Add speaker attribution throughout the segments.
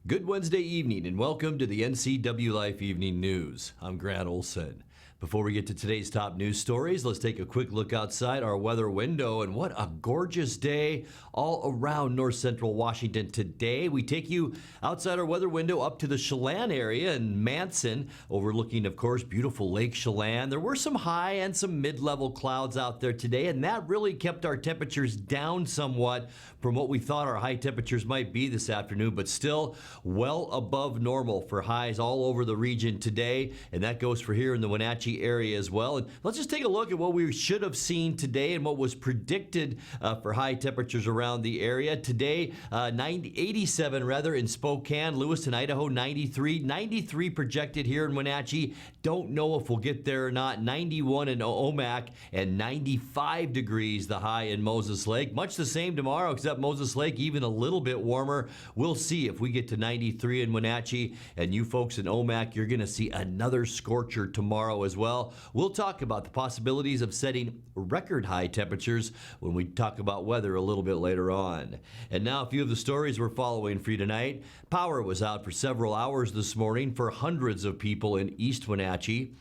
Speaker 1: Good Wednesday evening and welcome to the NCWLIFE Evening News. I'm Grant Olson. Before we get to today's top news stories, let's take a quick look outside our weather window. And what a gorgeous day all around north central Washington today. We take you outside our weather window up to the Chelan area in Manson, overlooking, of course, beautiful Lake Chelan. There were some high and some mid-level clouds out there today, and that really kept our temperatures down somewhat from what we thought our high temperatures might be this afternoon, but still well above normal for highs all over the region today. And that goes for here in the Wenatchee area as well. And let's just take a look at what we should have seen today and what was predicted for high temperatures around the area. Today, 87 rather in Spokane, Lewiston, Idaho, 93 projected here in Wenatchee. Don't know if we'll get there or not. 91 in Omak and 95 degrees the high in Moses Lake. Much the same tomorrow, except Moses Lake even a little bit warmer. We'll see if we get to 93 in Wenatchee, and you folks in Omak, you're going to see another scorcher tomorrow as well. We'll talk about the possibilities of setting record high temperatures when we talk about weather a little bit later on. And now a few of the stories we're following for you tonight. Power was out for several hours this morning for hundreds of people in East Wenatchee.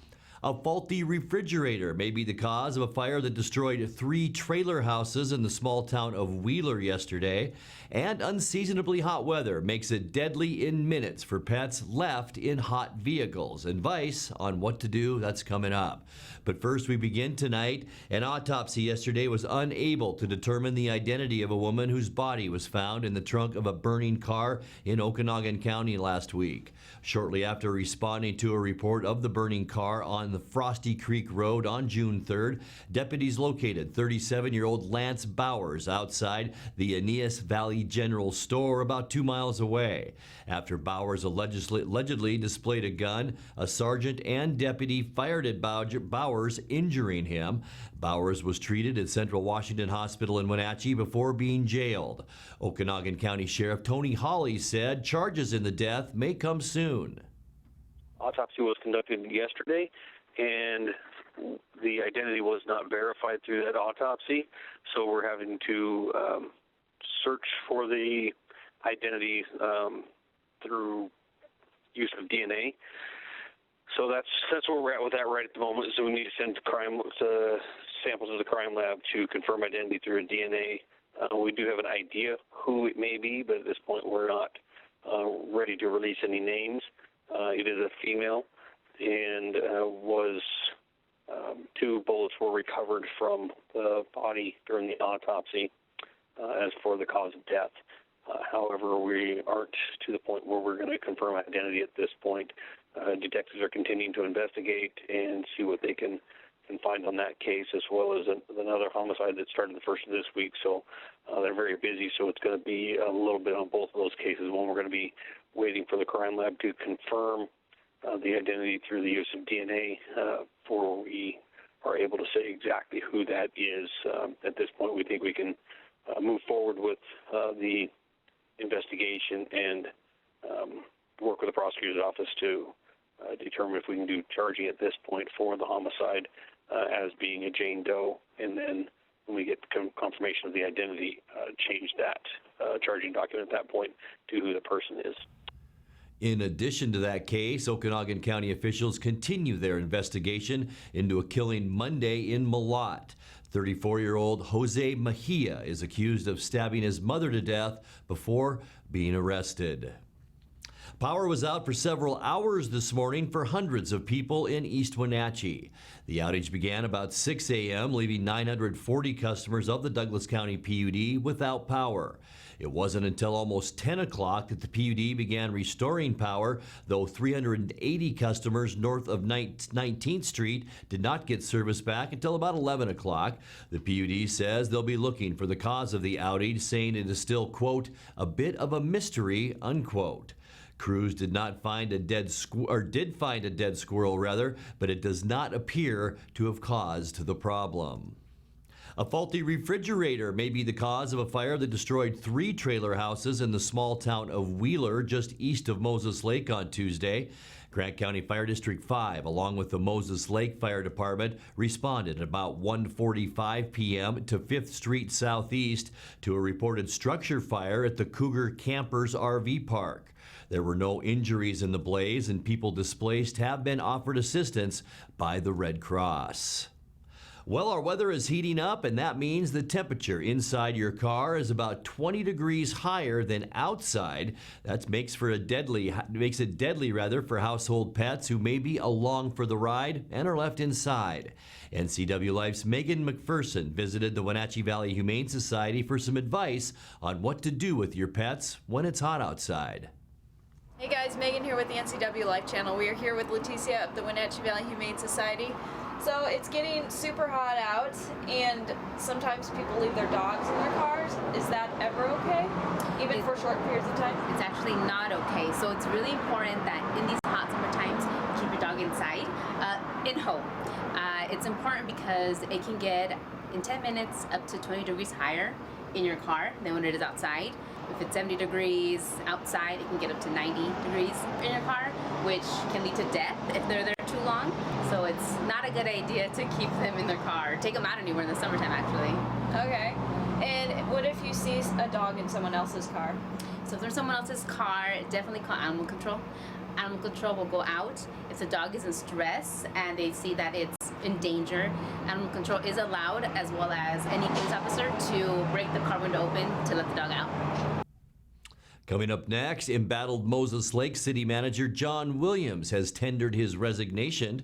Speaker 1: A faulty refrigerator may be the cause of a fire that destroyed 3 trailer houses in the small town of Wheeler yesterday. And unseasonably hot weather makes it deadly in minutes for pets left in hot vehicles. Advice on what to do, that's coming up. But first we begin tonight. An autopsy yesterday was unable to determine the identity of a woman whose body was found in the trunk of a burning car in Okanagan County last week. Shortly after responding to a report of the burning car on the Frosty Creek Road on June 3rd, deputies located 37-year-old Lance Bowers outside the Aeneas Valley General Store about 2 miles away. After Bowers allegedly displayed a gun, a sergeant and deputy fired at Bowers, injuring him. Bowers was treated at Central Washington Hospital in Wenatchee before being jailed. Okanagan County Sheriff Tony Hawley said charges in the death may come soon.
Speaker 2: Autopsy was conducted yesterday, and the identity was not verified through that autopsy, so we're having to search for the identity through use of DNA. So that's where we're at with that right at the moment. So we need to send samples of the crime lab to confirm identity through a DNA. We do have an idea who it may be, but at this point we're not ready to release any names. It is a female, and 2 bullets were recovered from the body during the autopsy. As for the cause of death, however, we aren't to the point where we're going to confirm identity at this point. Detectives are continuing to investigate and see what they can find on that case, as well as another homicide that started the first of this week. So they're very busy, so it's going to be a little bit on both of those cases. One, we're going to be waiting for the crime lab to confirm the identity through the use of DNA before we are able to say exactly who that is. At this point, we think we can move forward with the investigation and work with the prosecutor's office to determine if we can do charging at this point for the homicide as being a Jane Doe, and then when we get confirmation of the identity, change that charging document at that point to who the person is.
Speaker 1: In addition to that case, Okanagan County officials continue their investigation into a killing Monday in Malott. 34-year-old Jose Mejia is accused of stabbing his mother to death before being arrested. Power was out for several hours this morning for hundreds of people in East Wenatchee. The outage began about 6 a.m., leaving 940 customers of the Douglas County PUD without power. It wasn't until almost 10 o'clock that the PUD began restoring power, though 380 customers north of 19th Street did not get service back until about 11 o'clock. The PUD says they'll be looking for the cause of the outage, saying it is still, quote, a bit of a mystery, unquote. Crews did find a dead squirrel, but it does not appear to have caused the problem. A faulty refrigerator may be the cause of a fire that destroyed 3 trailer houses in the small town of Wheeler, just east of Moses Lake on Tuesday. Grant County Fire District 5, along with the Moses Lake Fire Department, responded at about 1:45 p.m. to 5th Street Southeast to a reported structure fire at the Cougar Campers RV Park. There were no injuries in the blaze, and people displaced have been offered assistance by the Red Cross. Well, our weather is heating up, and that means the temperature inside your car is about 20 degrees higher than outside. That makes it deadly for household pets who may be along for the ride and are left inside. NCWLIFE's Megan McPherson visited the Wenatchee Valley Humane Society for some advice on what to do with your pets when it's hot outside.
Speaker 3: Hey guys, Megan here with the NCWLIFE channel. We are here with Leticia of the Wenatchee Valley Humane Society. So it's getting super hot out, and sometimes people leave their dogs in their cars. Is that ever okay, even for short periods of time?
Speaker 4: It's actually not okay. So it's really important that in these hot summer times, you keep your dog inside, in home. It's important because it can get, in 10 minutes, up to 20 degrees higher in your car than when it is outside. If it's 70 degrees outside, it can get up to 90 degrees in your car, which can lead to death if they're there too long. So it's not a good idea to keep them in their car. Take them out anywhere in the summertime, actually.
Speaker 3: Okay. And what if you see a dog in someone else's car?
Speaker 4: So if there's someone else's car, definitely call animal control. Animal control will go out. If the dog is in stress and they see that it's in danger, animal control is allowed, as well as any police officer, to break the car window open to let the dog out.
Speaker 1: Coming up next, embattled Moses Lake City Manager John Williams has tendered his resignation.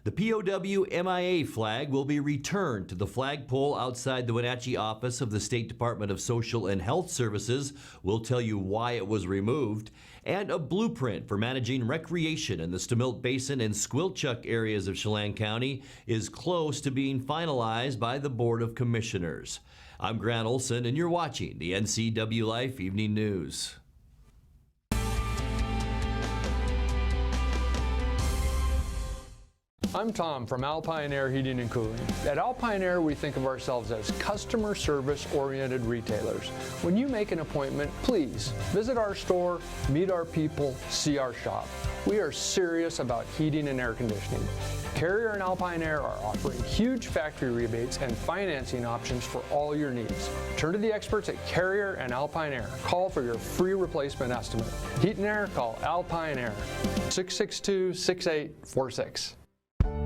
Speaker 1: The POW MIA flag will be returned to the flagpole outside the Wenatchee office of the State Department of Social and Health Services. We'll tell you why it was removed. And a blueprint for managing recreation in the Stemilt Basin and Squilchuck areas of Chelan County is close to being finalized by the Board of Commissioners. I'm Grant Olson, and you're watching the NCWLIFE Evening News.
Speaker 5: I'm Tom from Alpine Air Heating and Cooling. At Alpine Air, we think of ourselves as customer service-oriented retailers. When you make an appointment, please visit our store, meet our people, see our shop. We are serious about heating and air conditioning. Carrier and Alpine Air are offering huge factory rebates and financing options for all your needs. Turn to the experts at Carrier and Alpine Air. Call for your free replacement estimate. Heat and air, call Alpine Air, 662-6846.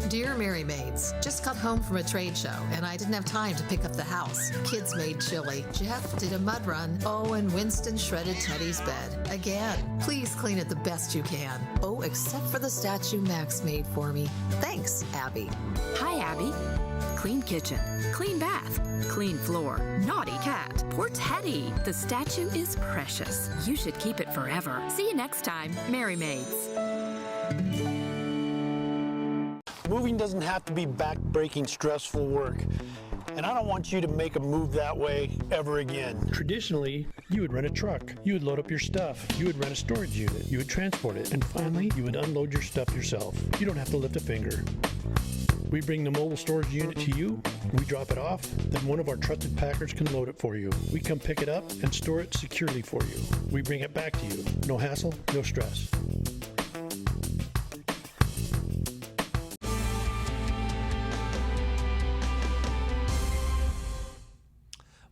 Speaker 6: Dear Mary Maids, just got home from a trade show and I didn't have time to pick up the house. Kids made chili. Jeff did a mud run. Oh, and Winston shredded Teddy's bed. Again, please clean it the best you can. Oh, except for the statue Max made for me. Thanks, Abby.
Speaker 7: Hi, Abby. Clean kitchen, clean bath, clean floor, naughty cat. Poor Teddy. The statue is precious. You should keep it forever. See you next time, Mary Maids.
Speaker 8: Moving doesn't have to be back-breaking, stressful work. And I don't want you to make a move that way ever again.
Speaker 9: Traditionally, you would rent a truck. You would load up your stuff. You would rent a storage unit. You would transport it. And finally, you would unload your stuff yourself. You don't have to lift a finger. We bring the mobile storage unit to you, we drop it off, then one of our trusted packers can load it for you. We come pick it up and store it securely for you. We bring it back to you. No hassle, no stress.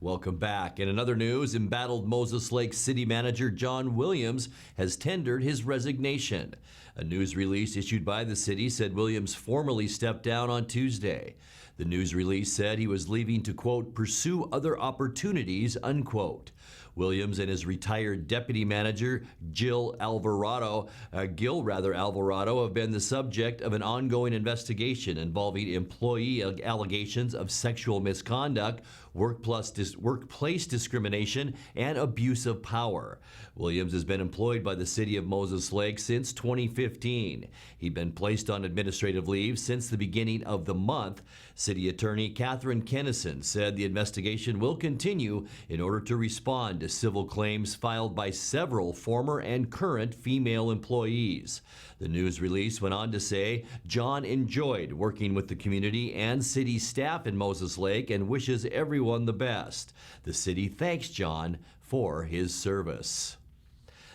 Speaker 1: Welcome back. In another news, embattled Moses Lake City Manager John Williams has tendered his resignation. A news release issued by the city said Williams formally stepped down on Tuesday. The news release said he was leaving to, quote, pursue other opportunities, unquote. Williams and his retired deputy manager, Gil Alvarado, have been the subject of an ongoing investigation involving employee allegations of sexual misconduct, workplace discrimination, and abuse of power. Williams has been employed by the city of Moses Lake since 2015. He'd been placed on administrative leave since the beginning of the month. City Attorney Catherine Kennison said the investigation will continue in order to respond to civil claims filed by several former and current female employees. The news release went on to say John enjoyed working with the community and city staff in Moses Lake and wishes everyone the best. The city thanks John for his service.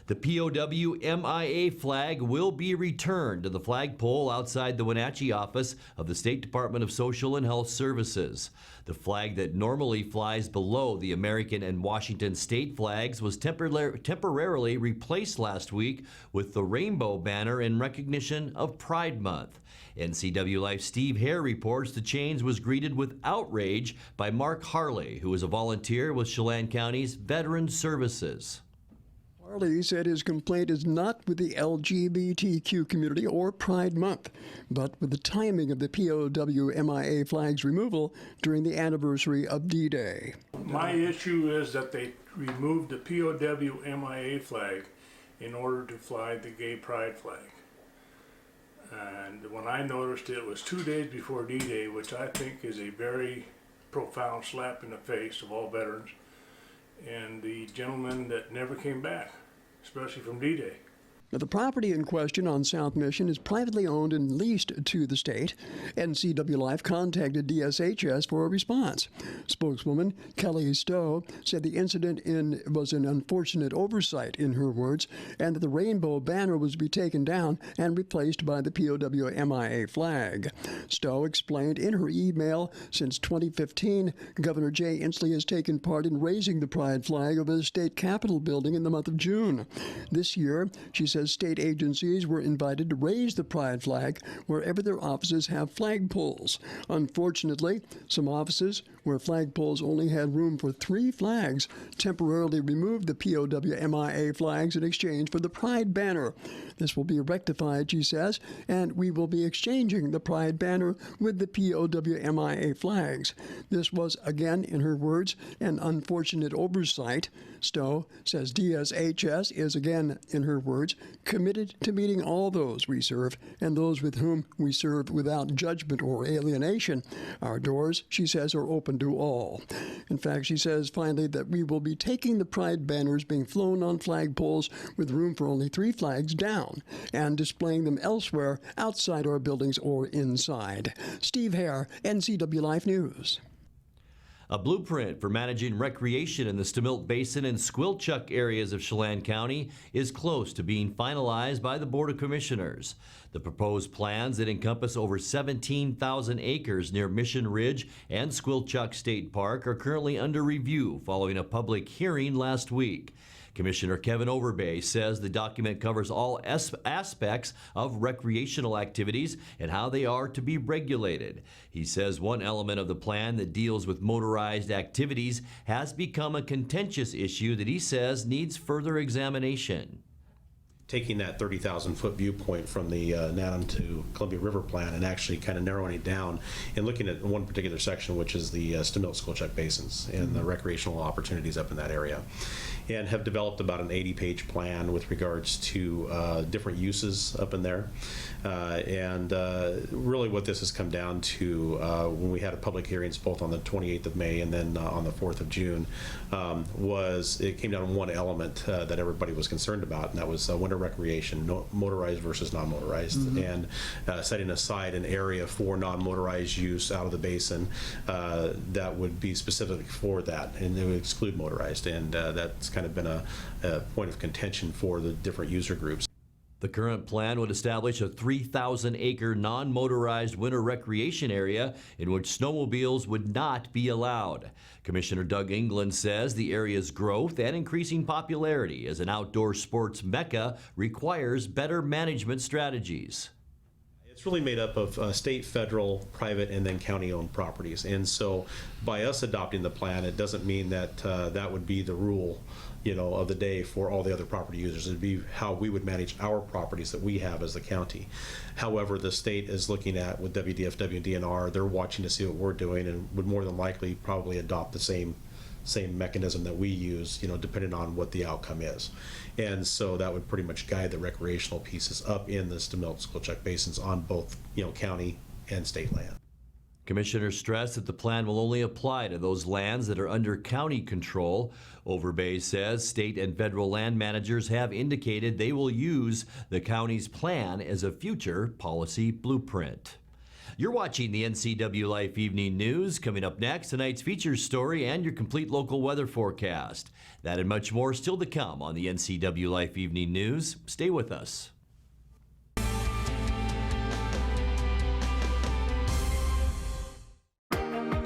Speaker 1: The POW MIA flag will be returned to the flagpole outside the Wenatchee office of the State Department of Social and Health Services. The flag that normally flies below the American and Washington state flags was temporarily replaced last week with the rainbow banner in recognition of Pride Month. NCWLIFE Steve Hare reports the change was greeted with outrage by Mark Harley, who is a volunteer with Chelan County's Veterans Services.
Speaker 10: Harley said his complaint is not with the LGBTQ community or Pride Month, but with the timing of the POW MIA flag's removal during the anniversary of D-Day.
Speaker 11: My issue is that they removed the POW MIA flag in order to fly the gay pride flag. And when I noticed it was 2 days before D-Day, which I think is a very profound slap in the face of all veterans, and the gentleman that never came back, especially from D-Day.
Speaker 10: Now, the property in question on South Mission is privately owned and leased to the state. NCWLIFE contacted DSHS for a response. Spokeswoman Kelly Stowe said the incident was an unfortunate oversight, in her words, and that the rainbow banner was to be taken down and replaced by the POW MIA flag. Stowe explained in her email, since 2015, Governor Jay Inslee has taken part in raising the pride flag over the state capitol building in the month of June. This year, she says state agencies were invited to raise the pride flag wherever their offices have flagpoles. Unfortunately, some offices where flagpoles only had room for 3 flags temporarily removed the POW MIA flags in exchange for the pride banner. This will be rectified, she says, and we will be exchanging the pride banner with the POW MIA flags. This was, again, in her words, an unfortunate oversight. Stowe says DSHS is, again, in her words, committed to meeting all those we serve and those with whom we serve without judgment or alienation. Our doors, she says, are open to all. In fact, she says finally that we will be taking the pride banners being flown on flagpoles with room for only 3 flags down and displaying them elsewhere outside our buildings or inside. Steve Hare, NCWLIFE News.
Speaker 1: A blueprint for managing recreation in the Stemilt Basin and Squilchuck areas of Chelan County is close to being finalized by the Board of Commissioners. The proposed plans that encompass over 17,000 acres near Mission Ridge and Squilchuck State Park are currently under review following a public hearing last week. Commissioner Kevin Overbay says the document covers all aspects of recreational activities and how they are to be regulated. He says one element of the plan that deals with motorized activities has become a contentious issue that he says needs further examination.
Speaker 12: Taking that 30,000-foot viewpoint from the Nanum to Columbia River plan and actually kind of narrowing it down and looking at one particular section, which is the Stemilt-Squilchuck basins and the recreational opportunities up in that area, and have developed about an 80-page plan with regards to different uses up in there. Really what this has come down to when we had a public hearings both on the 28th of May and then on the 4th of June was it came down to one element that everybody was concerned about, and that was winter recreation, motorized versus non-motorized, and setting aside an area for non-motorized use out of the basin that would be specific for that, and they would exclude motorized, and that's kind of been a point of contention for the different user groups.
Speaker 1: The current plan would establish a 3,000-acre non-motorized winter recreation area in which snowmobiles would not be allowed. Commissioner Doug England says the area's growth and increasing popularity as an outdoor sports mecca requires better management strategies.
Speaker 12: It's really made up of state, federal, private, and then county-owned properties. And so by us adopting the plan, it doesn't mean that that would be the rule, of the day for all the other property users. It'd be how we would manage our properties that we have as the county. However, the state is looking at with WDFW and DNR, they're watching to see what we're doing and would more than likely probably adopt the same mechanism that we use, depending on what the outcome is. And so that would pretty much guide the recreational pieces up in the Stemilt-Squilchuck basins on both, county and state land.
Speaker 1: Commissioners stress that the plan will only apply to those lands that are under county control. Overbay says state and federal land managers have indicated they will use the county's plan as a future policy blueprint. You're watching the NCW Life Evening News. Coming up next, tonight's feature story and your complete local weather forecast. That and much more still to come on the NCW Life Evening News. Stay with us.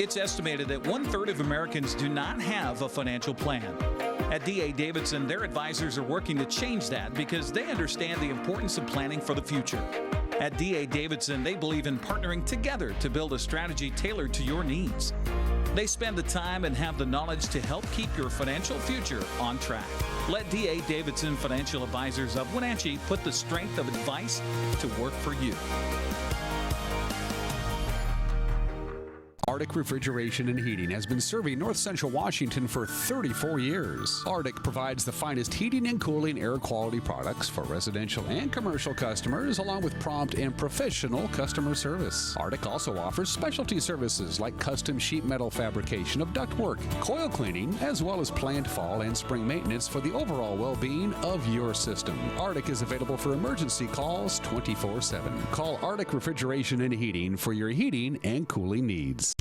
Speaker 13: It's estimated that 1/3 of Americans do not have a financial plan. At D.A. Davidson, their advisors are working to change that because they understand the importance of planning for the future. At D.A. Davidson, they believe in partnering together to build a strategy tailored to your needs. They spend the time and have the knowledge to help keep your financial future on track. Let D.A. Davidson Financial Advisors of Wenatchee put the strength of advice to work for you.
Speaker 14: Arctic Refrigeration and Heating has been serving North Central Washington for 34 years. Arctic provides the finest heating and cooling air quality products for residential and commercial customers, along with prompt and professional customer service. Arctic also offers specialty services like custom sheet metal fabrication of ductwork, coil cleaning, as well as planned fall and spring maintenance for the overall well-being of your system. Arctic is available for emergency calls 24/7. Call Arctic Refrigeration and Heating for your heating and cooling needs.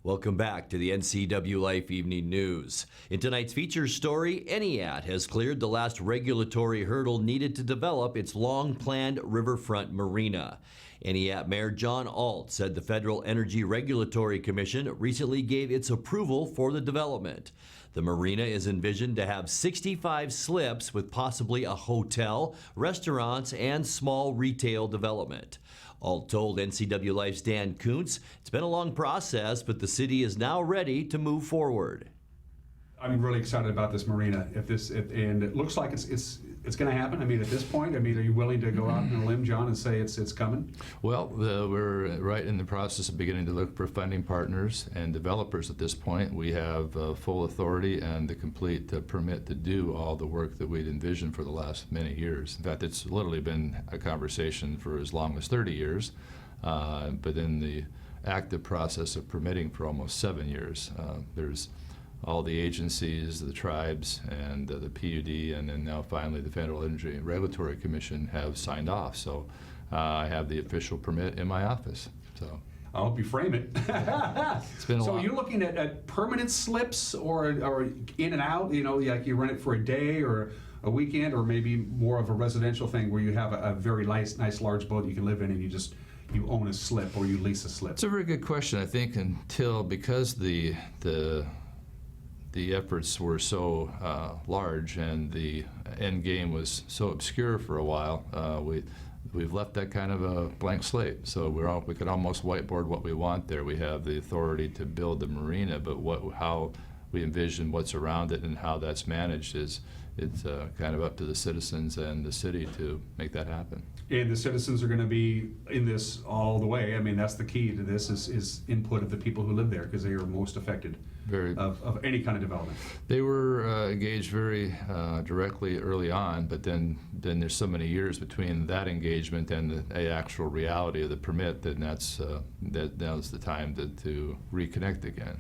Speaker 1: Welcome back to the NCW Life Evening News. In tonight's feature story, NEAT has cleared the last regulatory hurdle needed to develop its long-planned riverfront marina. NEAT Mayor John Alt said the Federal Energy Regulatory Commission recently gave its approval for the development. The marina is envisioned to have 65 slips with possibly a hotel, restaurants, and small retail development. Alt told NCW Life's Dan Kuntz, it's been a long process, but the city is now ready to move forward.
Speaker 15: I'm really excited about this marina. And it looks like it's going to happen. I mean, at this point, are you willing to go out on a limb, John, and say it's coming?
Speaker 16: Well, we're right in the process of beginning to look for funding partners and developers at this point. We have full authority and the complete permit to do all the work that we'd envisioned for the last many years. In fact, it's literally been a conversation for as long as 30 years, but in the active process of permitting for almost 7 years. There's all the agencies, the tribes, and the PUD, and then now finally the Federal Energy Regulatory Commission have signed off. So I have the official permit in my office. So
Speaker 15: I hope you frame it.
Speaker 16: It's been a
Speaker 15: so
Speaker 16: lot.
Speaker 15: You're looking at permanent slips or in and out, like you rent it for a day or a weekend, or maybe more of a residential thing where you have a very nice large boat you can live in and you own a slip or you lease a slip?
Speaker 16: It's a very good question. I think because the efforts were so large and the end game was so obscure for a while, we've left that kind of a blank slate. So we could almost whiteboard what we want there. We have the authority to build the marina, but how we envision what's around it and how that's managed it's kind of up to the citizens and the city to make that happen.
Speaker 15: And the citizens are going to be in this all the way. I mean, that's the key to this is input of the people who live there, because they are most affected of any kind of development.
Speaker 16: They were engaged very directly early on, but then there's so many years between that engagement and the actual reality of the permit that now's the time to reconnect again.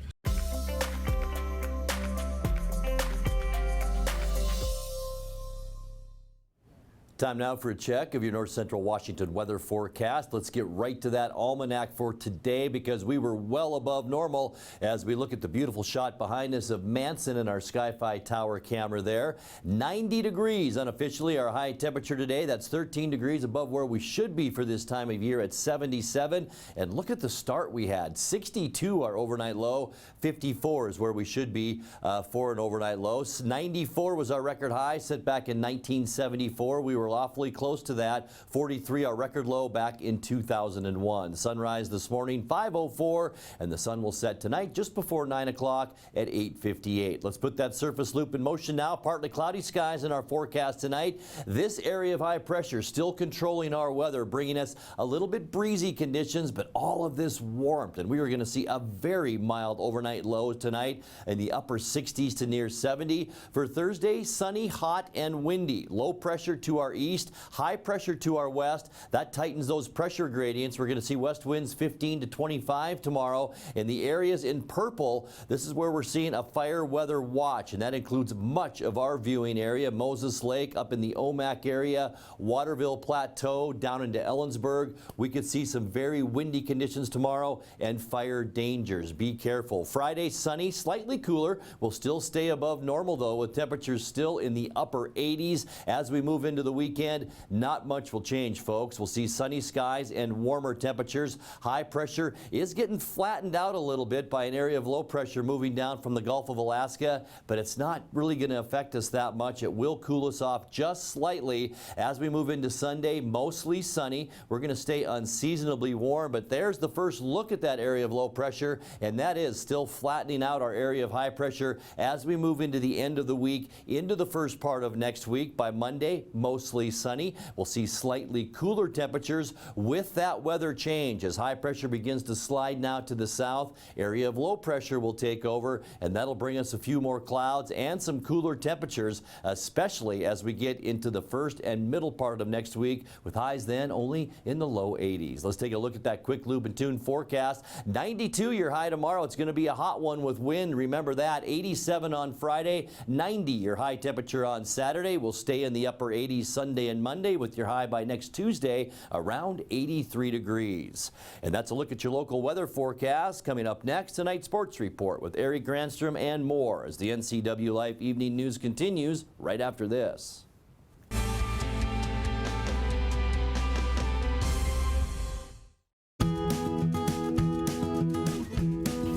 Speaker 1: Time now for a check of your North Central Washington weather forecast. Let's get right to that almanac for today, because we were well above normal as we look at the beautiful shot behind us of Manson and our Sky-Fi tower camera there. 90 degrees unofficially our high temperature today. That's 13 degrees above where we should be for this time of year at 77. And look at the start we had. 62 our overnight low. 54 is where we should be for an overnight low. 94 was our record high set back in 1974. We were We're awfully close to that. 43, our record low back in 2001. Sunrise this morning, 5:04, and the sun will set tonight just before 9 o'clock at 8:58. Let's put that surface loop in motion now. Partly cloudy skies in our forecast tonight. This area of high pressure still controlling our weather, bringing us a little bit breezy conditions, but all of this warmth. And we are going to see a very mild overnight low tonight in the upper 60s to near 70. For Thursday, sunny, hot, and windy. Low pressure to our east, high pressure to our west. That tightens those pressure gradients. We're going to see west winds 15 to 25 tomorrow. In the areas in purple, this is where we're seeing a fire weather watch, and that includes much of our viewing area. Moses Lake up in the Omak area, Waterville Plateau down into Ellensburg. We could see some very windy conditions tomorrow and fire dangers. Be careful. Friday, sunny, slightly cooler. We'll still stay above normal though, with temperatures still in the upper 80s. As we move into the weekend, not much will change, folks. We'll see sunny skies and warmer temperatures. High pressure is getting flattened out a little bit by an area of low pressure moving down from the Gulf of Alaska, but it's not really going to affect us that much. It will cool us off just slightly as we move into Sunday. Mostly sunny. We're going to stay unseasonably warm, but there's the first look at that area of low pressure, and that is still flattening out our area of high pressure as we move into the end of the week, into the first part of next week. By Monday, mostly sunny. We'll see slightly cooler temperatures with that weather change as high pressure begins to slide now to the south. Area of low pressure will take over, and that'll bring us a few more clouds and some cooler temperatures, especially as we get into the first and middle part of next week, with highs then only in the low 80s. Let's take a look at that quick loop and tune forecast. 92 your high tomorrow. It's going to be a hot one with wind. Remember that. 87 on Friday, 90 your high temperature on Saturday. We'll stay in the upper 80s Sunday and Monday, with your high by next Tuesday around 83 degrees. And that's a look at your local weather forecast. Coming up next, tonight's sports report with Eric Granstrom and more as the NCWLIFE Evening News continues right after this.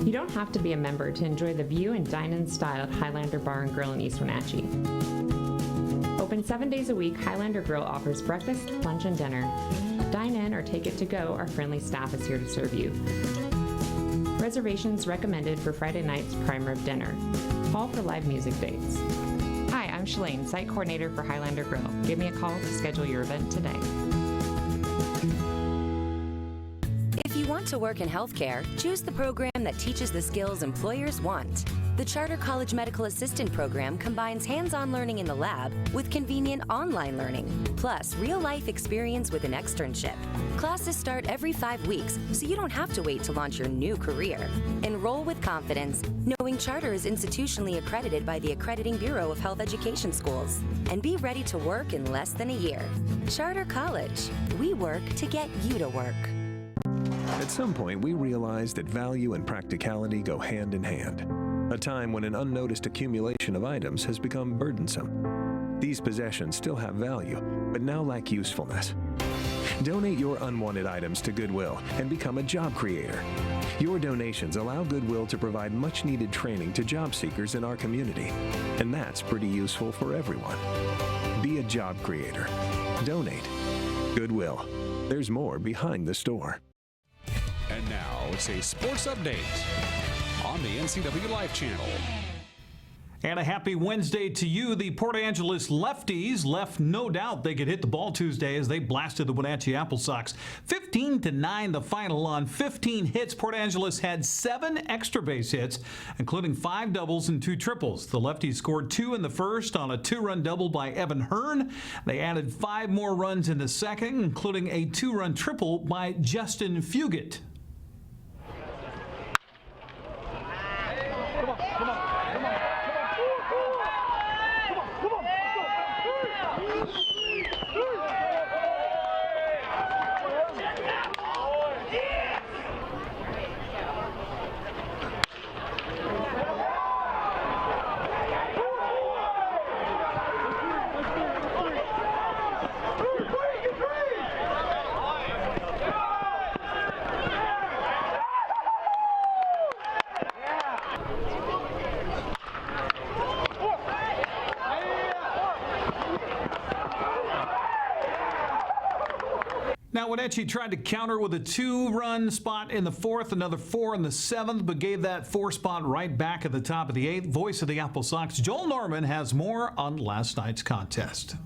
Speaker 17: You don't have to be a member to enjoy the view and dine in style at Highlander Bar and Grill in East Wenatchee. Open 7 days a week, Highlander Grill offers breakfast, lunch, and dinner. Dine in or take it to go. Our friendly staff is here to serve you. Reservations recommended for Friday night's prime rib dinner. Call for live music dates. Hi, I'm Shalane, site coordinator for Highlander Grill. Give me a call to schedule your event today.
Speaker 18: If you want to work in healthcare, choose the program that teaches the skills employers want. The Charter College Medical Assistant Program combines hands-on learning in the lab with convenient online learning, plus real-life experience with an externship. Classes start every 5 weeks, so you don't have to wait to launch your new career. Enroll with confidence, knowing Charter is institutionally accredited by the Accrediting Bureau of Health Education Schools, and be ready to work in less than a year. Charter College. We work to get you to work.
Speaker 19: At some point, we realized that value and practicality go hand in hand. A time when an unnoticed accumulation of items has become burdensome. These possessions still have value, but now lack usefulness. Donate your unwanted items to Goodwill and become a job creator. Your donations allow Goodwill to provide much-needed training to job seekers in our community, and that's pretty useful for everyone. Be a job creator. Donate. Goodwill. There's more behind the store.
Speaker 14: And now it's a sports update on the NCWLIFE channel.
Speaker 13: And a happy Wednesday to you. The Port Angeles Lefties left no doubt they could hit the ball Tuesday as they blasted the Wenatchee Apple Sox. 15-9 the final on 15 hits. Port Angeles had 7 extra base hits, including 5 doubles and 2 triples. The Lefties scored 2 in the first on a 2-run double by Evan Hearn. They added 5 more runs in the second, including a 2-run triple by Justin Fugit. Now, Wenatchee tried to counter with a 2-run spot in the 4th, another 4 in the 7th, but gave that 4 spot right back at the top of the 8th. Voice of the Apple Sox, Joel Norman, has more on last night's contest.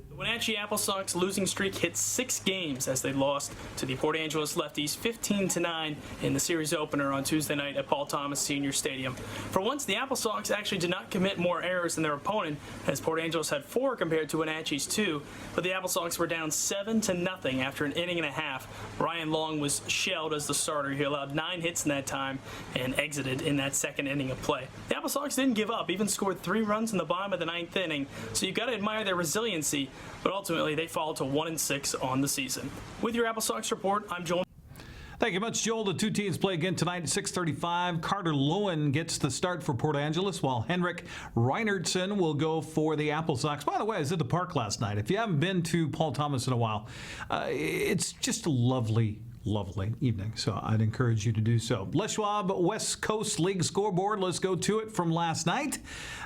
Speaker 20: The Wenatchee Apple Sox losing streak hit 6 games as they lost to the Port Angeles Lefties 15-9 in the series opener on Tuesday night at Paul Thomas Senior Stadium. For once, the Apple Sox actually did not commit more errors than their opponent, as Port Angeles had 4 compared to Wenatchee's 2, but the Apple Sox were down 7-0 after an inning and a half. Ryan Long was shelled as the starter. He allowed 9 hits in that time and exited in that second inning of play. The Apple Sox didn't give up, even scored 3 runs in the bottom of the 9th inning, so you've got to admire their resiliency. But ultimately, they fall to 1-6 on the season. With your Apple Sox report, I'm Joel.
Speaker 13: Thank you much, Joel. The two teams play again tonight at 6:35. Carter Lewin gets the start for Port Angeles, while Henrik Reinertsen will go for the Apple Sox. By the way, I was at the park last night. If you haven't been to Paul Thomas in a while, it's just a lovely evening, so I'd encourage you to do so. Les Schwab West Coast League scoreboard. Let's go to it from last night.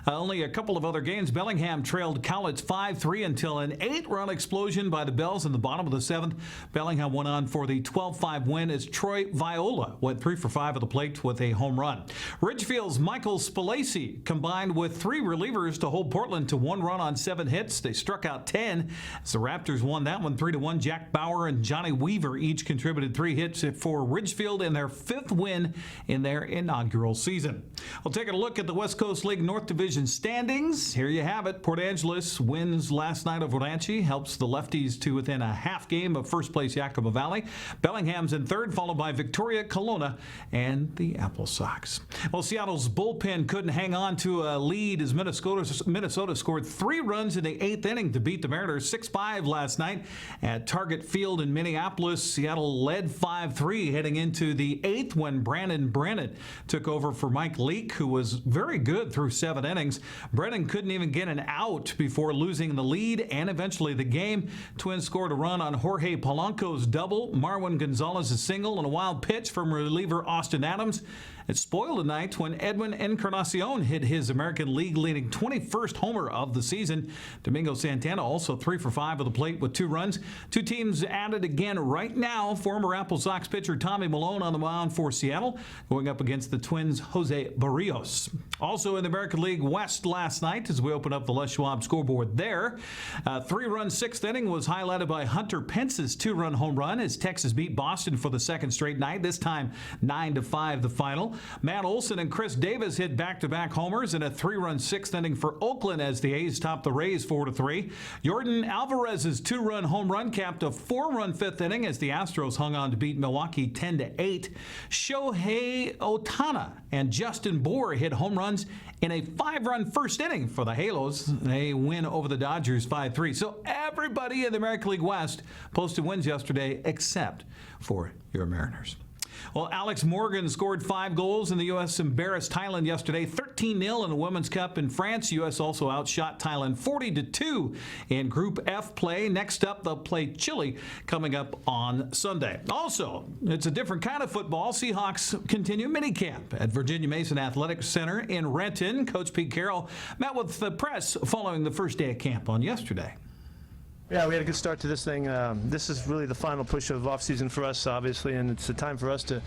Speaker 13: Only a couple of other games. Bellingham trailed Cowlitz 5-3 until an 8-run explosion by the Bells in the bottom of the 7th. Bellingham went on for the 12-5 win as Troy Viola went 3 for 5 at the plate with a home run. Ridgefield's Michael Spalacy combined with 3 relievers to hold Portland to 1 run on 7 hits. They struck out 10 as the Raptors won that one 3-1. Jack Bauer and Johnny Weaver each contributed 3 hits for Ridgefield in their 5th win in their inaugural season. We'll take a look at the West Coast League North Division standings. Here you have it. Port Angeles wins last night over Wenatchee, helps the Lefties to within a half game of first place Yakima Valley. Bellingham's in 3rd, followed by Victoria, Kelowna, and the Apple Sox. Well, Seattle's bullpen couldn't hang on to a lead as Minnesota scored 3 runs in the 8th inning to beat the Mariners 6-5 last night at Target Field in Minneapolis. Seattle led 5-3 heading into the 8th when Brandon Brennan took over for Mike Leake, who was very good through 7 innings. Brennan couldn't even get an out before losing the lead and eventually the game. Twins scored a run on Jorge Polanco's double, Marwin Gonzalez's single, and a wild pitch from reliever Austin Adams. It spoiled a night when Edwin Encarnacion hit his American League-leading 21st homer of the season. Domingo Santana also 3 for 5 at the plate with 2 runs. 2 teams added again right now. Former Apple Sox pitcher Tommy Malone on the mound for Seattle, going up against the Twins' Jose Barrios. Also in the American League West last night, as we open up the Les Schwab scoreboard there, 3-run 6th inning was highlighted by Hunter Pence's 2-run home run as Texas beat Boston for the 2nd straight night, this time 9-5 the final. Matt Olson and Chris Davis hit back-to-back homers in a 3-run 6th inning for Oakland as the A's topped the Rays 4-3. Jordan Alvarez's 2-run home run capped a 4-run 5th inning as the Astros hung on to beat Milwaukee 10-8. Shohei Ohtani and Justin Bour hit home runs in a 5-run 1st inning for the Halos. They win over the Dodgers 5-3. So everybody in the American League West posted wins yesterday except for your Mariners. Well, Alex Morgan scored 5 goals, and the U.S. embarrassed Thailand yesterday, 13-0 in the Women's Cup in France. U.S. also outshot Thailand 40-2 in Group F play. Next up, they'll play Chile coming up on Sunday. Also, it's a different kind of football. Seahawks continue minicamp at Virginia Mason Athletic Center in Renton. Coach Pete Carroll met with the press following the first day of camp on yesterday.
Speaker 21: Yeah, we had a good start to this thing. This is really the final push of off-season for us, obviously, and it's a time for us to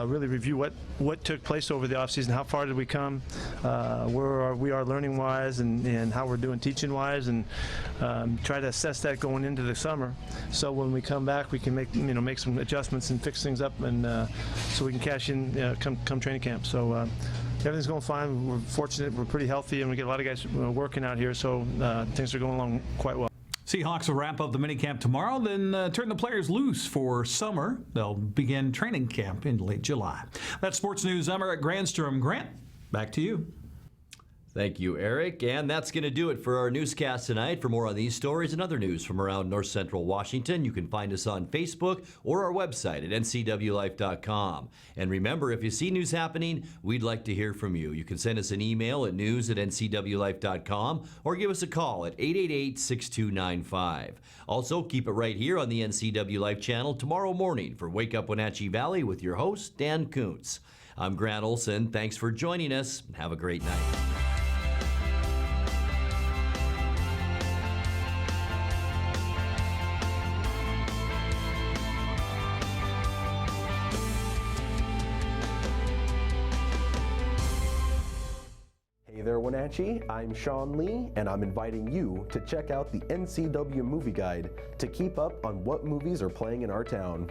Speaker 21: really review what took place over the off-season, how far did we come, where we are learning-wise, and how we're doing teaching-wise, and try to assess that going into the summer. So when we come back, we can make some adjustments and fix things up, and so we can cash in come training camp. So. Everything's going fine. We're fortunate. We're pretty healthy, and we get a lot of guys working out here, so things are going along quite well.
Speaker 13: Seahawks will wrap up the minicamp tomorrow, then turn the players loose for summer. They'll begin training camp in late July. That's sports news. I'm Eric Granstrom. Grant, back to you.
Speaker 1: Thank you, Eric. And that's going to do it for our newscast tonight. For more on these stories and other news from around North Central Washington, you can find us on Facebook or our website at NCWLIFE.com. And remember, if you see news happening, we'd like to hear from you. You can send us an email at news@NCWLIFE.com or give us a call at 888-6295. Also, keep it right here on the NCW Life channel tomorrow morning for Wake Up Wenatchee Valley with your host, Dan Kuntz. I'm Grant Olson. Thanks for joining us. Have a great night.
Speaker 2: there, Wenatchee. I'm Sean Lee, and I'm inviting you to check out the NCW Movie Guide to keep up on what movies are playing in our town.